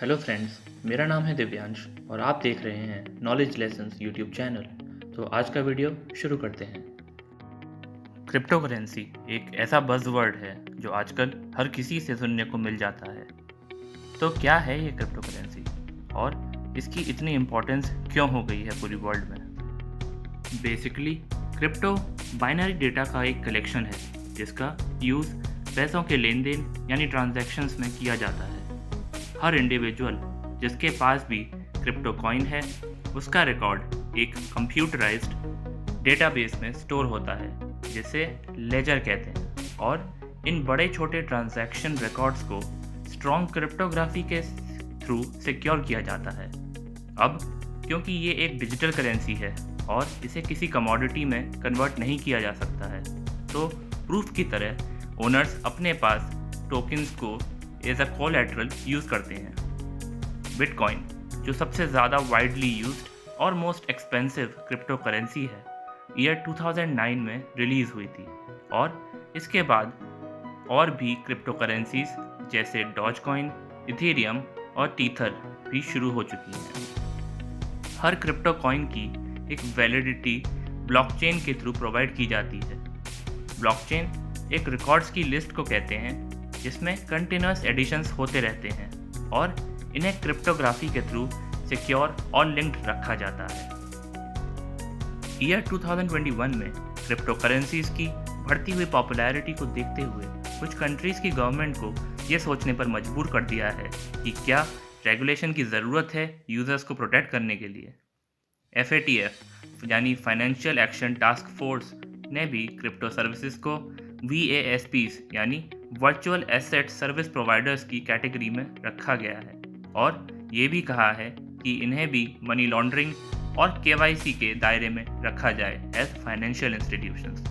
Hello friends, मेरा नाम है दिव्यांश और आप देख रहे हैं नॉलेज लेसन्स यूट्यूब चैनल। तो आज का वीडियो शुरू करते हैं। क्रिप्टो करेंसी एक ऐसा बज़वर्ड है जो आजकल हर किसी से सुनने को मिल जाता है। तो क्या है ये क्रिप्टो करेंसी और इसकी इतनी इम्पोर्टेंस क्यों हो गई है पूरी वर्ल्ड में? बेसिकली क्रिप्टो बाइनरी डेटा का एक कलेक्शन है जिसका यूज़ पैसों के लेन देन यानी ट्रांजैक्शंस में किया जाता है। हर इंडिविजुअल जिसके पास भी क्रिप्टो कॉइन है उसका रिकॉर्ड एक कंप्यूटराइज्ड डेटाबेस में स्टोर होता है जिसे लेजर कहते हैं, और इन बड़े छोटे ट्रांजैक्शन रिकॉर्ड्स को स्ट्रॉन्ग क्रिप्टोग्राफी के थ्रू सिक्योर किया जाता है। अब क्योंकि ये एक डिजिटल करेंसी है और इसे किसी कमोडिटी में कन्वर्ट नहीं किया जा सकता है, तो प्रूफ की तरह ओनर्स अपने पास टोकन्स को एज अ कोलैटरल यूज़ करते हैं। बिटकॉइन जो सबसे ज़्यादा वाइडली यूज्ड और मोस्ट एक्सपेंसिव क्रिप्टो करेंसी है, ईयर 2009 में रिलीज़ हुई थी, और इसके बाद और भी क्रिप्टो करेंसीज जैसे डॉजकॉइन, इथेरियम और टीथर भी शुरू हो चुकी हैं। हर क्रिप्टो कॉइन की एक वैलिडिटी ब्लॉकचेन के थ्रू प्रोवाइड की जाती है। ब्लॉकचेन एक रिकॉर्ड्स की लिस्ट को कहते हैं जिसमें कंटिन्यूअस एडिशंस होते रहते हैं और इन्हें क्रिप्टोग्राफी के थ्रू सिक्योर और लिंक्ड रखा जाता है। ईयर 2021 में क्रिप्टो करेंसीज की बढ़ती हुई पॉपुलैरिटी को देखते हुए कुछ कंट्रीज़ की गवर्नमेंट को ये सोचने पर मजबूर कर दिया है कि क्या रेगुलेशन की ज़रूरत है यूज़र्स को प्रोटेक्ट करने के लिए। FATF यानी फाइनेंशियल एक्शन टास्क फोर्स ने भी क्रिप्टो सर्विसेज को VASPs यानी वर्चुअल एसेट सर्विस प्रोवाइडर्स की कैटेगरी में रखा गया है, और ये भी कहा है कि इन्हें भी मनी लॉन्ड्रिंग और KYC के दायरे में रखा जाए एज फाइनेंशियल इंस्टीट्यूशंस।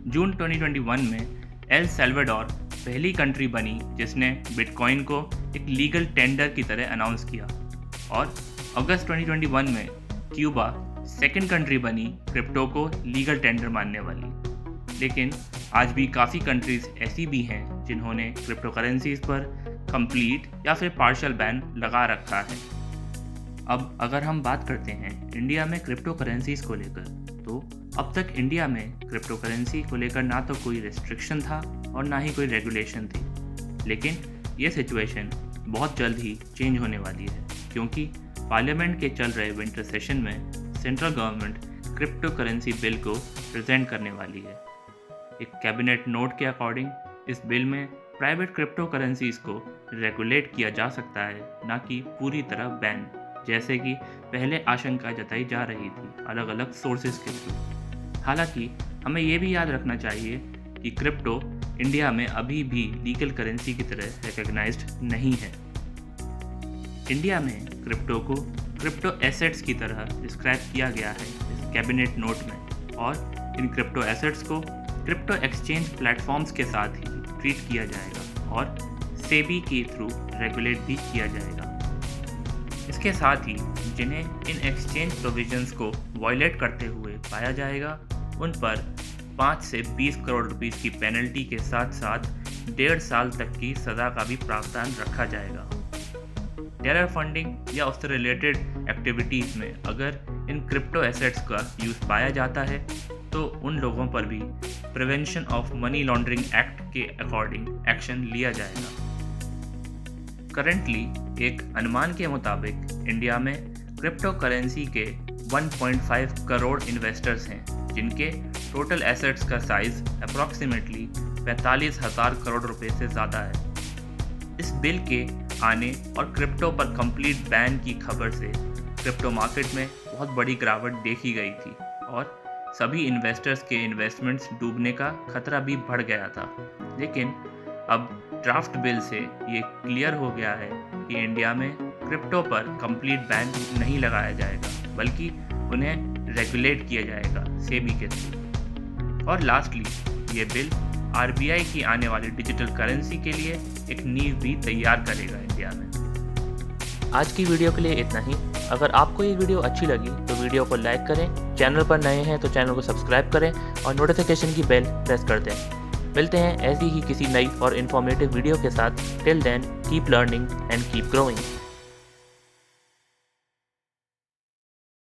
जून 2021 में एल सल्वाडोर पहली कंट्री बनी जिसने बिटकॉइन को एक लीगल टेंडर की तरह अनाउंस किया, और अगस्त 2021 में क्यूबा सेकेंड कंट्री बनी क्रिप्टो को लीगल टेंडर मानने वाली। लेकिन आज भी काफ़ी कंट्रीज़ ऐसी भी हैं जिन्होंने क्रिप्टो करेंसीज पर कंप्लीट या फिर पार्शियल बैन लगा रखा है। अब अगर हम बात करते हैं इंडिया में क्रिप्टो करेंसीज को लेकर, तो अब तक इंडिया में क्रिप्टो करेंसी को लेकर ना तो कोई रिस्ट्रिक्शन था और ना ही कोई रेगुलेशन थी। लेकिन ये सिचुएशन बहुत जल्द ही चेंज होने वाली है, क्योंकि पार्लियामेंट के चल रहे विंटर सेशन में central government crypto currency bill को प्रेजेंट करने वाली है। एक कैबिनेट नोट के अकॉर्डिंग इस बिल में प्राइवेट क्रिप्टो करेंसीज को रेगुलेट किया जा सकता है, ना कि पूरी तरह बैन, जैसे कि पहले आशंका जताई जा रही थी अलग अलग सोर्सेज के थ्रू। हालांकि हमें ये भी याद रखना चाहिए कि क्रिप्टो इंडिया में अभी भी लीगल करेंसी की तरह रिकॉग्नाइज्ड नहीं है। इंडिया में क्रिप्टो को क्रिप्टो एसेट्स की तरह डिस्क्राइब किया गया है इस कैबिनेट नोट में, और इन क्रिप्टो एसेट्स को क्रिप्टो एक्सचेंज प्लेटफॉर्म्स के साथ ही ट्रीट किया जाएगा और सेबी के थ्रू रेगुलेट भी किया जाएगा। इसके साथ ही जिन्हें इन एक्सचेंज प्रोविजंस को वायलेट करते हुए पाया जाएगा उन पर 5 से 20 करोड़ रुपीस की पेनल्टी के साथ साथ 1.5 साल तक की सज़ा का भी प्रावधान रखा जाएगा। टेरर फंडिंग या उससे रिलेटेड एक्टिविटीज़ में अगर इन क्रिप्टो एसेट्स का यूज़ पाया जाता है तो उन लोगों पर भी prevention of money laundering act के अकॉर्डिंग एक्शन लिया जाएगा। करंटली एक अनुमान के मुताबिक इंडिया में क्रिप्टो करेंसी के 1.5 करोड़ इन्वेस्टर्स हैं, जिनके टोटल एसेट्स का साइज अप्रॉक्सीमेटली 45,000 करोड़ रुपए से ज़्यादा है। इस बिल के आने और क्रिप्टो पर कंप्लीट बैन की खबर से क्रिप्टो मार्केट में बहुत बड़ी गिरावट देखी गई थी और सभी इन्वेस्टर्स के इन्वेस्टमेंट्स डूबने का खतरा भी बढ़ गया था। लेकिन अब ड्राफ्ट बिल से ये क्लियर हो गया है कि इंडिया में क्रिप्टो पर कंप्लीट बैन नहीं लगाया जाएगा, बल्कि उन्हें रेगुलेट किया जाएगा सेबी के थ्रू। और लास्टली ये बिल RBI की आने वाली डिजिटल करेंसी के लिए एक नींव भी तैयार करेगा इंडिया में। आज की वीडियो के लिए इतना ही। अगर आपको ये वीडियो अच्छी लगी तो वीडियो को लाइक करें, चैनल पर नए हैं तो चैनल को सब्सक्राइब करें और नोटिफिकेशन की बेल प्रेस कर दें। मिलते हैं ऐसी ही किसी नई और इन्फॉर्मेटिव वीडियो के साथ। Till then keep learning and keep growing.